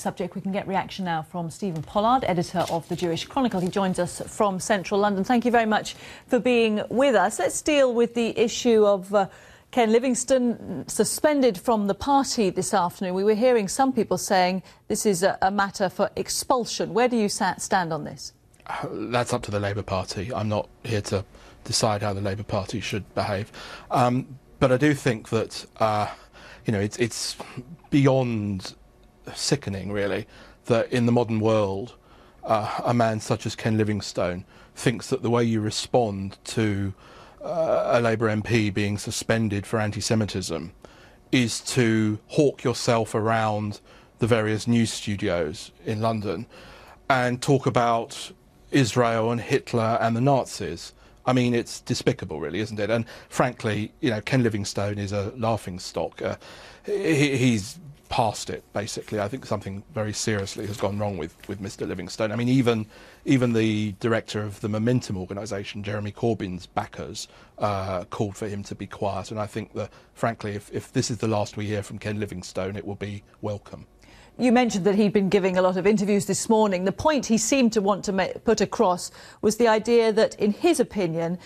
subject. We can get reaction now from Stephen Pollard, editor of the Jewish Chronicle. He joins us from central London. Thank you very much for being with us. Let's deal with the issue of Ken Livingstone suspended from the party this afternoon. We were hearing some people saying this is a matter for expulsion. Where do you stand on this? That's up to the Labour Party. I'm not here to decide how the Labour Party should behave. But I do think that, it's beyond sickening, really, that in the modern world, a man such as Ken Livingstone thinks that the way you respond to a Labour MP being suspended for anti-Semitism is to hawk yourself around the various news studios in London and talk about Israel and Hitler and the Nazis. I mean, it's despicable, really, isn't it? And frankly, Ken Livingstone is a laughingstock. He's past it, basically. I think something very seriously has gone wrong with Mr. Livingstone. I mean, even the director of the Momentum organisation, Jeremy Corbyn's backers, called for him to be quiet. And I think that, frankly, if this is the last we hear from Ken Livingstone, it will be welcome. You mentioned that he'd been giving a lot of interviews this morning. The point he seemed to want to put across was the idea that, in his opinion,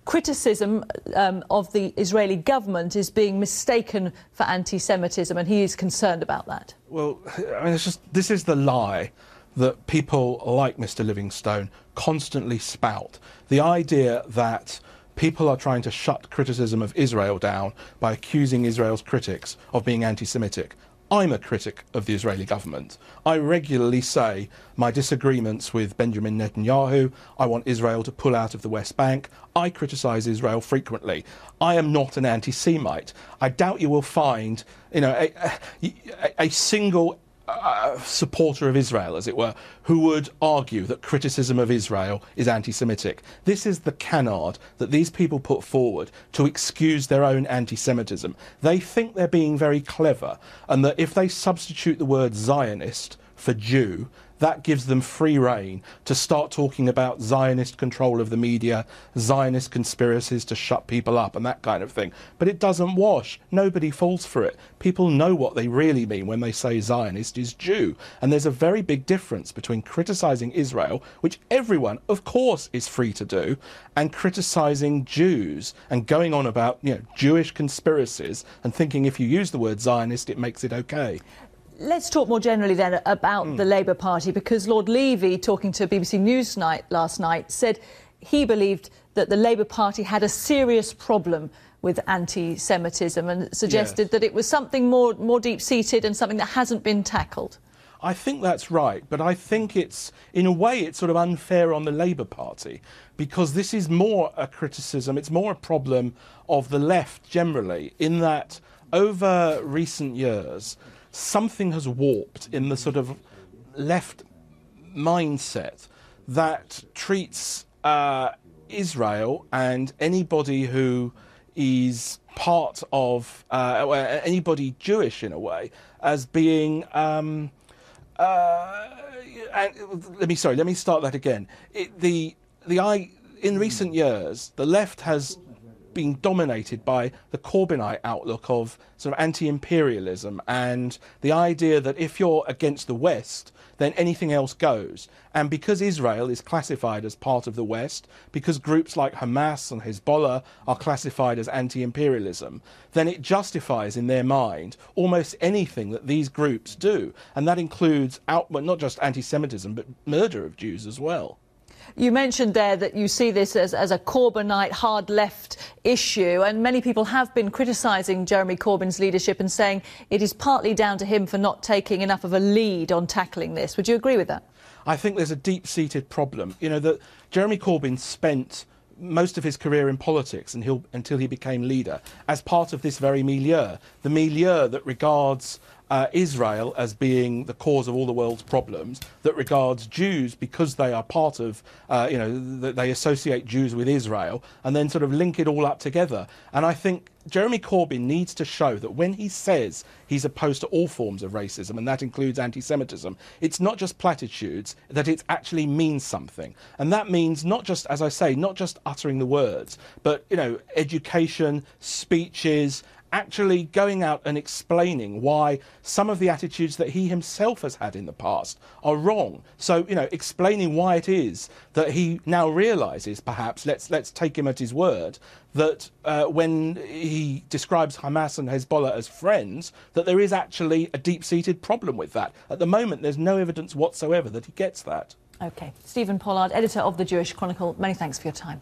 criticism of the Israeli government is being mistaken for anti-Semitism, and he is concerned about that. Well, I mean, this is the lie that people like Mr. Livingstone constantly spout. The idea that people are trying to shut criticism of Israel down by accusing Israel's critics of being anti-Semitic. I'm a critic of the Israeli government. I regularly say my disagreements with Benjamin Netanyahu. I want Israel to pull out of the West Bank. I criticise Israel frequently. I am not an anti-Semite. I doubt you will find, a single supporter of Israel, as it were, who would argue that criticism of Israel is anti-Semitic. This is the canard that these people put forward to excuse their own anti-Semitism. They think they're being very clever, and that if they substitute the word Zionist for Jew, that gives them free rein to start talking about Zionist control of the media, Zionist conspiracies to shut people up and that kind of thing. But it doesn't wash. Nobody falls for it. People know what they really mean when they say Zionist is Jew. And there's a very big difference between criticising Israel, which everyone, of course, is free to do, and criticising Jews and going on about, Jewish conspiracies and thinking if you use the word Zionist, it makes it okay. Let's talk more generally then about the Labour Party, because Lord Levy, talking to BBC Newsnight last night, said he believed that the Labour Party had a serious problem with anti-Semitism and suggested that it was something more deep-seated and something that hasn't been tackled. I think that's right, but I think in a way, it's sort of unfair on the Labour Party, because this is more a criticism, it's more a problem of the left generally, in that over recent years, something has warped in the sort of left mindset that treats Israel and anybody who is part of anybody Jewish in a way as being let me start that again. In recent years, the left has being dominated by the Corbynite outlook of sort of anti-imperialism and the idea that if you're against the West, then anything else goes. And because Israel is classified as part of the West, because groups like Hamas and Hezbollah are classified as anti-imperialism, then it justifies in their mind almost anything that these groups do. And that includes not just anti-Semitism, but murder of Jews as well. You mentioned there that you see this as a Corbynite hard left issue, and many people have been criticising Jeremy Corbyn's leadership and saying it is partly down to him for not taking enough of a lead on tackling this. Would you agree with that? I think there's a deep-seated problem. That Jeremy Corbyn spent most of his career in politics until he became leader as part of this very milieu, the milieu that regards Israel as being the cause of all the world's problems, that regards Jews because they are part of, they associate Jews with Israel, and then sort of link it all up together. And I think Jeremy Corbyn needs to show that when he says he's opposed to all forms of racism, and that includes anti-Semitism, it's not just platitudes, that it actually means something. And that means not just, as I say, not just uttering the words, but, education, speeches, actually going out and explaining why some of the attitudes that he himself has had in the past are wrong. So, you know, explaining why it is that he now realises, perhaps, let's take him at his word, that when he describes Hamas and Hezbollah as friends, that there is actually a deep-seated problem with that. At the moment, there's no evidence whatsoever that he gets that. OK. Stephen Pollard, editor of the Jewish Chronicle, many thanks for your time.